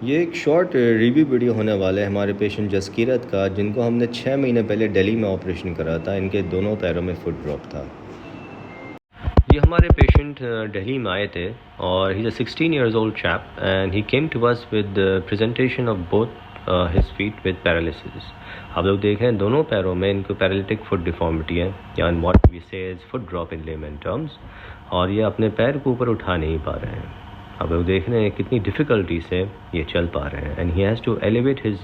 ये एक short review video होने वाला है हमारे पेशेंट जसकीरत का, जिनको हमने 6 महीने पहले दिल्ली में ऑपरेशन करा था। इनके दोनों पैरों में फुट ड्रॉप था। ये हमारे पेशेंट दिल्ली में आए थे और he is a 16 years old chap and he came to us with presentation of both his feet with paralysis. आप लोग देख रहे हैं दोनों पैरों में इनको पैरालिटिक फुट डिफॉर्मिटी है, या व्हाट वी से is foot drop in lemon terms. और ये अपने पैर को ऊपर उठा नहीं पा रहे हैं। आप लोग देख रहे हैं कितनी डिफ़िकल्टी से ये चल पा रहे हैं and he has to elevate his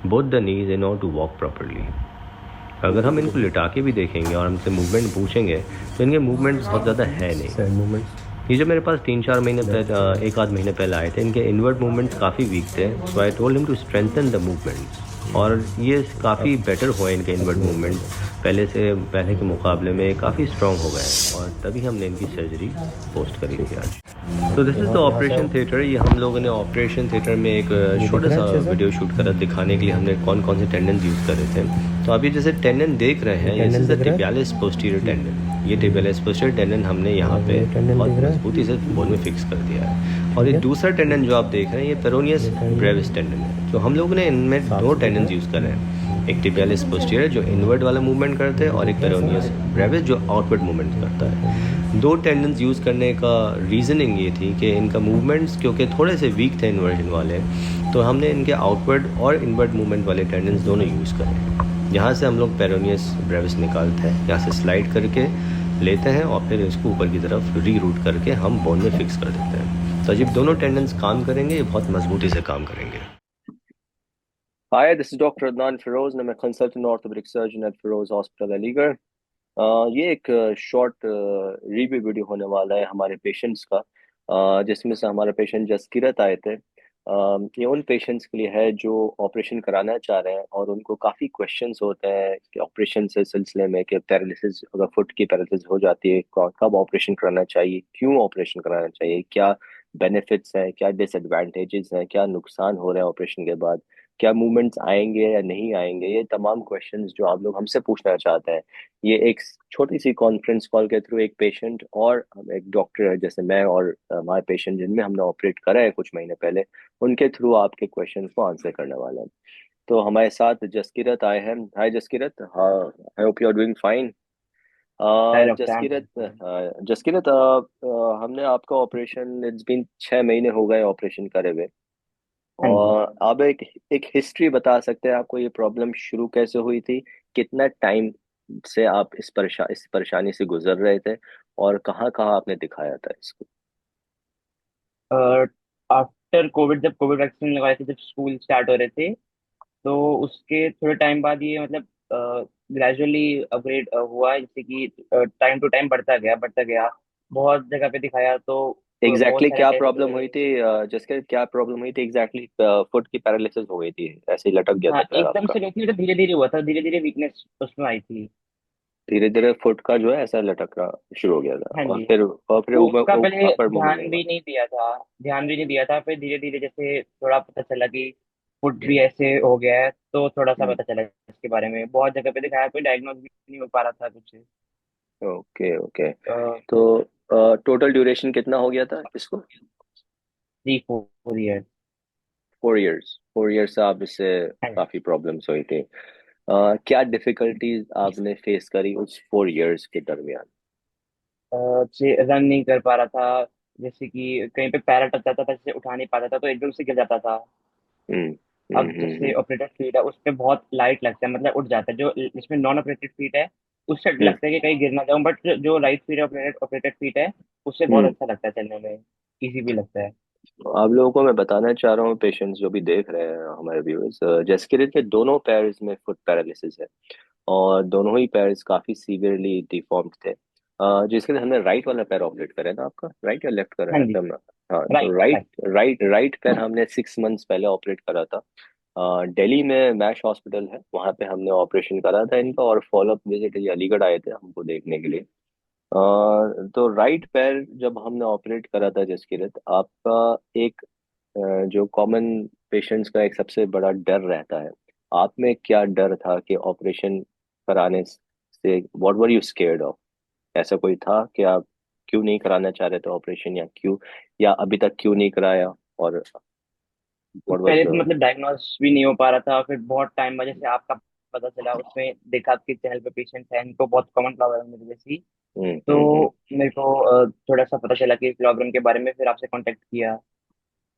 both the knees in order to walk properly. अगर हम इनको लिटा के भी देखेंगे और हमसे मूवमेंट पूछेंगे तो इनके मूवमेंट बहुत ज़्यादा है नहीं। ये जो मेरे पास 3-4 महीने पहले, एक आध महीने पहले आए थे, इनके इनवर्ड मूवमेंट्स काफ़ी वीक थे। So I told him to strengthen the movements, और ये काफ़ी बेटर हुए इनके इनवर्ड मूवमेंट। पहले के मुकाबले में काफ़ी स्ट्रॉन्ग हो गए हैं, और तभी हमने इनकी सर्जरी पोस्ट करी थी आज। तो this is the operation theatre. ये हम लोगों ने ऑपरेशन थिएटर में एक छोटा सा वीडियो शूट करा दिखाने के लिए हमने कौन कौन से टेंडन्स यूज़ करे थे। तो अभी जैसे टेंडन देख रहे हैं, this is the tibialis posterior tendon. ये टिबियालिस पोस्टीरियर टेंडन हमने यहाँ पे बहुत मजबूती से बोन में फिक्स कर दिया है। और ये दूसरा टेंडन जो आप देख रहे हैं, ये पेरोनियस ब्रेविस टेंडन है। तो हम लोगों ने इनमें दो टेंडन यूज़ करे हैं। एक टिबियालिस पोस्टीरियर जो इनवर्ड वाला मूवमेंट करते हैं, और एक पेरोनियस ब्रेविस जो आउटवर्ड मूवमेंट करता है। दो टेंडन्स यूज़ करने का रीज़निंग ये थी कि इनका मूवमेंट्स क्योंकि थोड़े से वीक थे इन्वर्जन वाले, तो हमने इनके आउटवर्ड और इनवर्ड मूवमेंट वाले टेंडन्स दोनों यूज़ करे। यहाँ से हम लोग पेरोनियस ब्रेविस निकालते हैं, यहाँ से स्लाइड करके लेते हैं और फिर इसको ऊपर की तरफ रीरूट करके हम बोन में फिक्स कर देते हैं। तो जब दोनों टेंडन्स काम करेंगे, ये बहुत मजबूती से काम करेंगे। Hi, this is Dr. Adnan Feroz and I'm a consultant orthopedic surgeon at Feroz Hospital, Aligarh. ये एक शॉर्ट रिव्यू वीडियो होने वाला है हमारे पेशेंट्स का, जिसमें से हमारे पेशेंट जसकीरत आए थे। ये उन पेशेंट्स के लिए है जो ऑपरेशन कराना चाह रहे हैं, और उनको काफ़ी क्वेश्चंस होते हैं कि ऑपरेशन से सिलसिले में, कि पैरालिसिस, अगर फुट की पैरालिसिस हो जाती है, कब ऑपरेशन कराना चाहिए, क्यों ऑपरेशन कराना चाहिए, क्या बेनिफिट्स हैं, क्या डिसएडवांटेजेस हैं, क्या नुकसान हो रहे हैं ऑपरेशन के बाद, क्या मूवमेंट्स आएंगे या नहीं आएंगे। ये तमाम क्वेश्चंस जो आप लोग हमसे पूछना चाहते हैं, ये एक छोटी सी कॉन्फ्रेंस कॉल के थ्रू एक पेशेंट और एक डॉक्टर, जैसे मैं और हमारे पेशेंट जिनमें हमने ऑपरेट करा है कुछ महीने पहले, उनके थ्रू आपके क्वेश्चन को आंसर करने वाले हैं। तो हमारे साथ जसकीरत आए हैं। हाय जसकीरत, हाँ, I hope you are doing fine. Hi doctor Jaskirat, Jaskirat, हमने आपका ऑपरेशन, इट्स बीन 6 महीने हो गए ऑपरेशन करे हुए। हाँ जी। और आप एक एक हिस्ट्री बता सकते हैं, आपको ये प्रॉब्लम शुरू कैसे हुई थी, कितना टाइम से आप इस परेशानी से गुजर रहे थे, और कहाँ कहाँ आपने दिखाया था इसको। आफ्टर कोविड, जब कोविड वैक्सीन लगवाए थे, जब स्कूल स्टार्ट हो रहे थे, तो उसके थोड़े टाइम बाद ये मतलब ग्रेजुअली अपग्रेड हुआ, जैसे कि टाइम टू टाइम बढ़ता गया। बहुत जगह पे दिखाया तो बहुत सारे क्या टेस्ट प्रॉब्लम हुए। हुई थी, जिसके क्या प्रॉब्लम हुई थी एग्जैक्टली? फुट की पैरालिसिस हो गई थी, ऐसे ही लटक गया हाँ, था पैर एकदम आपका? से नहीं थी, तो धीरे धीरे हुआ था, धीरे धीरे वीकनेस उसमें आई थी। धीरे धीरे फुट का जो है ऐसा लटकना शुरू हो गया था, हाँ जी। और फिर तो उसका ऊपर पहले अपर मूवमेंट ध्यान नहीं हुआ। भी नहीं दिया था, फिर धीरे धीरे जैसे थोड़ा पता चला कि फुट भी ऐसे हो गया है, तो थोड़ा सा हम्म। पता चला इसके बारे में। बहुत जगह पे दिखाया, कोई डायग्नोज भी नहीं हो पा रहा था कुछ। Okay okay. थ्री तो टोटल ड्यूरेशन कितना हो गया था इसको? 4 ईयर। 4 इयर्स। 4 इयर्स से आप इससे हाँ जी। काफी प्रॉब्लम्स हुई थी। क्या डिफिकल्टीज आपने फेस करी उस 4 इयर्स के दरमियान? रन नहीं कर पा रहा था, जैसे कि कहीं पे पैर अटक जाता था, जैसे उठा नहीं पाता था तो एकदम से गिर जाता था। हम्म हम्म अब हम्म जैसे हम्म ऑपरेटेड फीट है, उस पे बहुत लाइट लगता है, मतलब उठ जाता है। जो इसमें नॉन ऑपरेटेड फीट है, उससे हम्म लगता है कि कहीं गिर ना जाऊं, बट जो राइट फीट है, ऑपरेटेड ऑपरेटेड फीट है, उससे बहुत हम्म। अच्छा लगता है चलने में, इजी भी लगता है। आप लोगों को मैं बताना चाह रहा हूँ, पेशेंट्स जो भी देख रहे हैं हमारे व्यूअर्स, जसकिरत के दोनों पैर्स में फुट पैरालिसिस है, और दोनों ही पैर्स काफी सीवियरली डिफॉर्म्ड थे। जिसके लिए हमने राइट वाला पैर ऑपरेट करा है ना, आपका राइट या लेफ्ट करा हाँ है जी। हमने? हाँ, तो right right right. Right right पैर हमने 6 मंथ्स पहले ऑपरेट करा था। दिल्ली में मैश हॉस्पिटल है, वहाँ पे हमने ऑपरेशन करा था इनका, और फॉलोअप विजिट ये अलीगढ़ आए थे हमको देखने के लिए। तो राइट पैर जब हमने ऑपरेट करा था जसकिरत, आपका एक जो कॉमन पेशेंट्स का एक सबसे बड़ा डर रहता है, आप में क्या डर था कि ऑपरेशन कराने से, what were you scared of? ऐसा कोई था कि आप क्यों नहीं कराना चाह रहे थे ऑपरेशन, या क्यों, या अभी तक क्यों नहीं कराया? और व्हाट वाज पहले तो द। मतलब डायग्नोस भी नहीं हो पा रहा था, फिर बहुत टाइम बाद जैसे आपका पता चला, उसमें देखा आपके चैनल पे पेशेंट है, इनको बहुत कॉमन प्रॉब्लम है मेरी जैसी। हम्म तो हम्म मेरे को थोड़ा सा पता चला कि इस प्रॉब्लम के बारे में, फिर आपसे कांटेक्ट किया।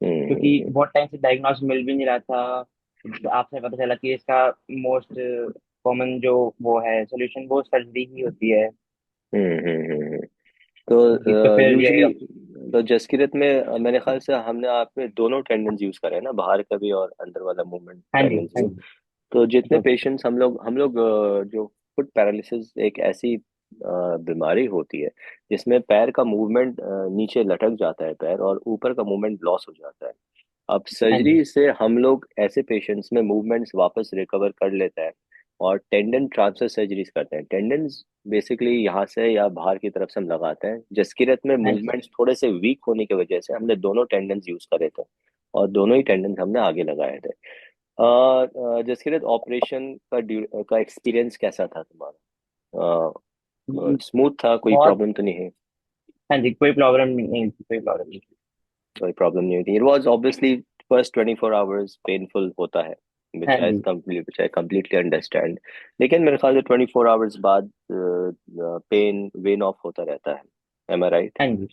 क्योंकि हम्म बहुत टाइम से डायग्नोस मिल भी नहीं रहा था, आपसे पता चला कि इसका मोस्ट कॉमन जो वो है सोल्यूशन, वो सर्जरी ही होती है। हम्म। तो तो फिर यही। यूजुअली तो जसकीरत में मेरे ख्याल से हमने आप में दोनों टेंडेंस यूज करे हैं ना, बाहर का भी और अंदर वाला मूवमेंट हाँ जी, टेंडेंस हाँ भी। जी। तो जितने दोनों। पेशेंट्स हम लोग जो फुट पैरालिसिस एक ऐसी बीमारी होती है जिसमें पैर का मूवमेंट नीचे लटक जाता है पैर, और ऊपर का मूवमेंट लॉस हो जाता है। अब हाँ जी, सर्जरी से हम लोग ऐसे पेशेंट्स में मूवमेंट्स वापस रिकवर कर लेता है और टेंडन ट्रांसफर सर्जरीज करते हैं। टेंडन्स बेसिकली यहाँ से या बाहर की तरफ से हम लगाते हैं। जसकीरत में हाँ जी। मूवमेंट्स थोड़े से वीक होने की वजह से हमने दोनों टेंडन्स यूज करे थे और दोनों ही टेंडन्स हमने आगे लगाए थे। जसकीरत ऑपरेशन का एक्सपीरियंस कैसा था तुम्हारा? हम्म, स्मूथ था, कोई बहुत। प्रॉब्लम तो नहीं है? हाँ जी, कोई प्रॉब्लम नहीं थी, कोई प्रॉब्लम नहीं थी। कोई प्रॉब्लम नहीं हुई थी। It was obviously first 24 hours painful होता है, हाँ which I ji, complete which I completely understand। लेकिन मेरे ख्याल से 24 आवर्स बाद पेन वेन ऑफ होता रहता है। एम आई राइट? हाँ जी।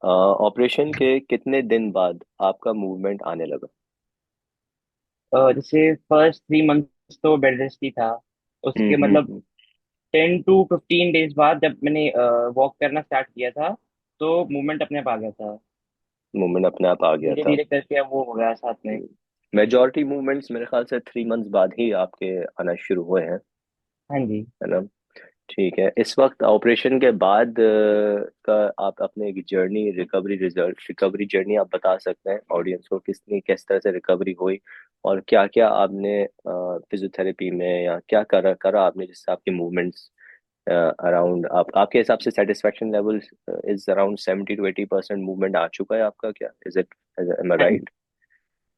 ऑपरेशन के कितने दिन बाद आपका मूवमेंट आने लगा? जैसे फर्स्ट 3 मंथ्स तो बेड रेस्ट ही था। उसके मतलब हम्म। 10 to 15 डेज बाद जब मैंने वॉक करना स्टार्ट किया था, तो मूवमेंट अपने आप आ गया था। मूवमेंट अपने आप आ गया धीरे था। धीरे करके अब वो हो गया साथ में। मेजॉरिटी मूवमेंट्स मेरे ख्याल से 3 मंथ्स बाद ही आपके आना शुरू हुए हैं, हाँ जी। है ना? ठीक है। इस वक्त ऑपरेशन के बाद का आप अपने जर्नी, रिकवरी जर्नी आप बता सकते हैं ऑडियंस को, किस तरह से रिकवरी हुई और क्या क्या आपने फिजियोथेरेपी में या क्या करा करा आपने जिससे आपकी मूवमेंट्स अराउंड, आपके हिसाब से satisfaction level is around 70 to 80% movement आ चुका है आपका, क्या इज इट? एम आई हाँ जी, राइट?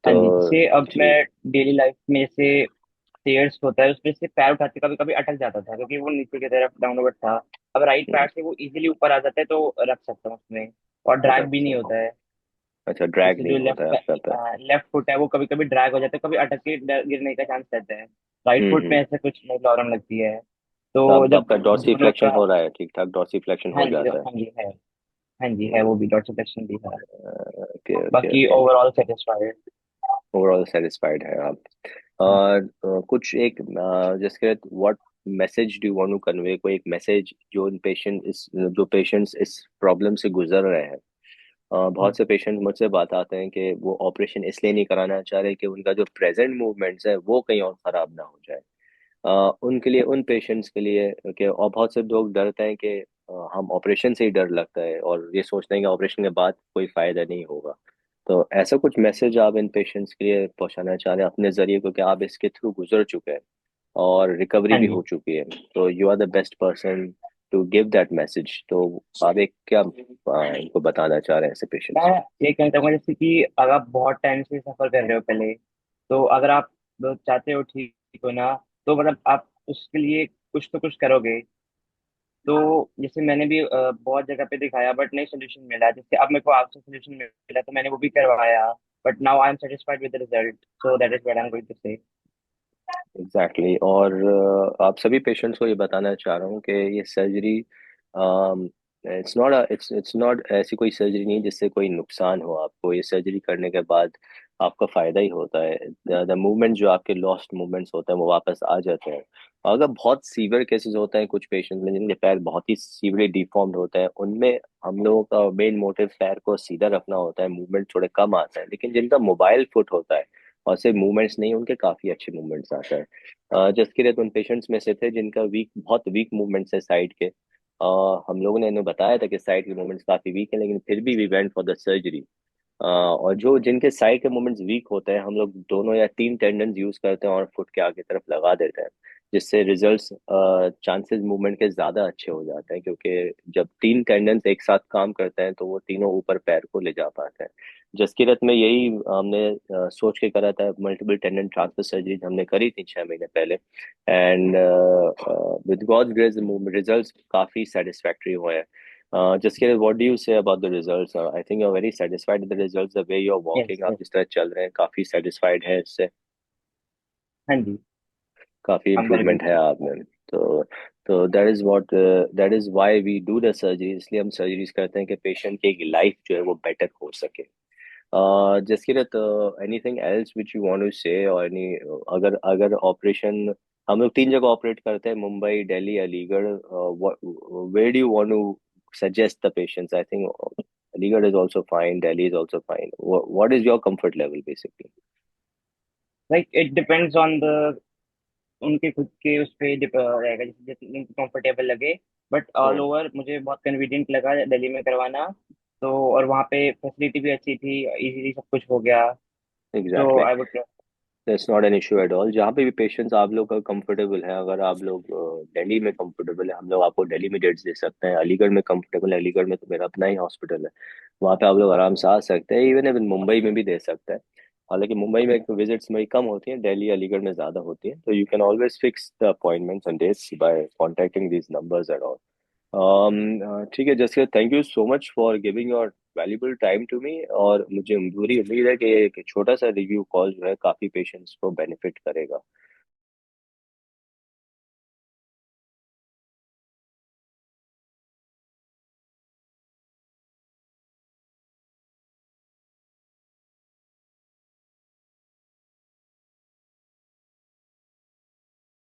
हाँ तो जी। जैसे अब मैं ठीक। डेली लाइफ में जैसे स्टेयर्स होता है, उसमें से पैर उठाते कभी कभी अटक जाता था, क्योंकि वो नीचे की तरफ डाउनवर्ड था। अब राइट पैर से वो इजीली ऊपर आ जाता है, तो रख सकता हूँ उसमें, और ड्रैग रख भी नहीं सकते। होता है। अच्छा, ड्रैग जैसे नहीं जो होता है आपका पैर। लेफ्ट फुट है, वो कभी कभी ड्रैग हो जाता है, कभी अटक के गिरने का चांस रहता है। राइट फुट में हम्म। ऐसे कुछ नहीं प्रॉब्लम लगती है। तो तो जब आपका डॉर्सी दोनों फ्लेक्शन का। हो रहा है, ठीक ठाक डॉर्सी फ्लेक्शन हाँ हो जी, जाता है? हाँ जी है। हाँ जी है, वो भी डॉट सब्ट्रैक्शन भी है। ओके ओके बाकी okay. Overall satisfied. Overall satisfied है आप? और कुछ एक जैसे what message do you want to convey, कोई एक मैसेज जो जो पेशेंट्स इस प्रॉब्लम से गुजर रहे हैं। बहुत से पेशेंट मुझसे बात आते हैं कि वो ऑपरेशन इसलिए नहीं कराना चाह रहे कि उनका जो प्रेजेंट मूवमेंट्स है वो कहीं और खराब ना हो जाए। उनके लिए, उन पेशेंट्स के लिए कि, और बहुत से लोग डरते हैं कि हम ऑपरेशन से ही डर लगता है और ये सोचते हैं कि ऑपरेशन के बाद कोई फायदा नहीं होगा। तो ऐसा कुछ मैसेज आप इन पेशेंट्स के लिए पहुंचाना चाह रहे हैं अपने जरिए, क्योंकि आप इसके थ्रू गुजर चुके हैं और रिकवरी हाँ भी जी। हो चुकी है। तो you are the best person to give that message. तो आप एक क्या इनको बताना चाह रहे हैं ऐसे मैं पेशेंट्स को? ये कहना चाहूंगा, जैसे कि अगर आप बहुत टाइम से सफर कर रहे हो पहले, तो अगर आप चाहते हो ठीक हो ना, तो मतलब आप उसके लिए कुछ तो कुछ करोगे। तो जैसे मैंने भी बहुत जगह पे दिखाया, बट नहीं सोल्यूशन मिला। जैसे अब मेरे को आपसे सोल्यूशन मिला, तो मैंने वो भी करवाया। But now I am satisfied with the result, so that is what I am going to say. Exactly exactly। और आप सभी पेशेंट्स को ये बताना चाह रहा हूँ कि ये सर्जरी इट्स नॉट ऐसी कोई सर्जरी नहीं जिससे कोई नुकसान हो आपको। ये सर्जरी करने के बाद आपका फायदा ही होता है। द मूवमेंट जो आपके लॉस्ट मूवमेंट्स होते हैं वो वापस आ जाते हैं। अगर बहुत सीवियर केसेस होते हैं कुछ पेशेंट्स में जिनके पैर बहुत ही सीवियरली डिफॉर्म्ड होते हैं, उनमें हम लोगों का मेन मोटिव पैर को सीधा रखना होता है, मूवमेंट थोड़े कम आते हैं। लेकिन जिनका मोबाइल फुट होता है और सिर्फ मूवमेंट्स नहीं, उनके काफी अच्छे मूवमेंट्स आते हैं। जसकीरत उन पेशेंट्स में से थे जिनका बहुत वीक मूवमेंट्स है साइड के। हम लोगों ने इन्हें बताया था कि साइड के मूवमेंट्स काफी वीक है, लेकिन फिर भी we went for the surgery. और जो जिनके साइड के मूवमेंट्स वीक होते हैं, हम लोग 2 या 3 टेंडन्स यूज करते हैं और फुट के आगे तरफ लगा देते हैं, जिससे रिजल्ट्स चांसेस मूवमेंट के ज्यादा अच्छे हो जाते हैं, क्योंकि जब 3 टेंडन्स एक साथ काम करते हैं तो वो तीनों ऊपर पैर को ले जा पाते हैं। जसकीरत में यही हमने सोच के करा था। मल्टीपल टेंडन ट्रांसफर सर्जरी हमने करी थी 6 महीने पहले, and with God's grace results काफी सेटिस्फैक्टरी हुए हैं। Just curious, what do you say about the results? I think you're very satisfied with the results, the way you're yes walking, आप yes. जिस तरह चल रहे हैं काफी satisfied है इससे, हाँ जी। काफी आई एम वेरी इम्प्रूवमेंट है गुड। आप में। तो that is what, that is why we do the surgery, इसलिए हम सर्जरीज करते हैं कि पेशेंट की लाइफ जो है वो बेटर हो सके। Jaskirat, anything else which you want to say, और एनी, अगर अगर ऑपरेशन, हम लोग 3 जगह ऑपरेट करते हैं, Mumbai, Delhi, Aligarh, where do you want to suggest the patients? I think Aligarh is also fine, Delhi is also fine, what is your comfort level basically? Like it depends on the, उनके खुद के उस पे रहेगा, जैसे जितने कंफर्टेबल लगे। बट ऑल हम्म, ओवर मुझे बहुत कन्वीनियंट लगा दिल्ली में करवाना। तो और वहाँ पे फैसिलिटी भी अच्छी थी, इजीली सब कुछ हो गया। तो exactly. I would. That's not an issue at all, जहाँ पे भी पेशेंट्स आप लोग का कंफर्टेबल है। अगर आप लोग दिल्ली में कंफर्टेबल है, हम लोग आपको दिल्ली में डेट्स दे सकते हैं। अलीगढ़ में कंफर्टेबल है, अलीगढ़ में तो मेरा अपना ही हॉस्पिटल है, वहाँ पे आप लोग आराम से आ सकते हैं। इवन इवन मुंबई में भी दे सकते हैं, हालांकि मुंबई में विजिट्स मेरी कम होती हैं, दिल्ली अलीगढ़ में ज़्यादा होती हैं। तो you can always fix the appointments and dates by contacting these numbers at all. ठीक है जैसे, thank you so much for giving your valuable time to me, और मुझे पूरी उम्मीद है कि एक छोटा सा रिव्यू कॉल जो है काफ़ी पेशेंट्स को बेनिफिट करेगा।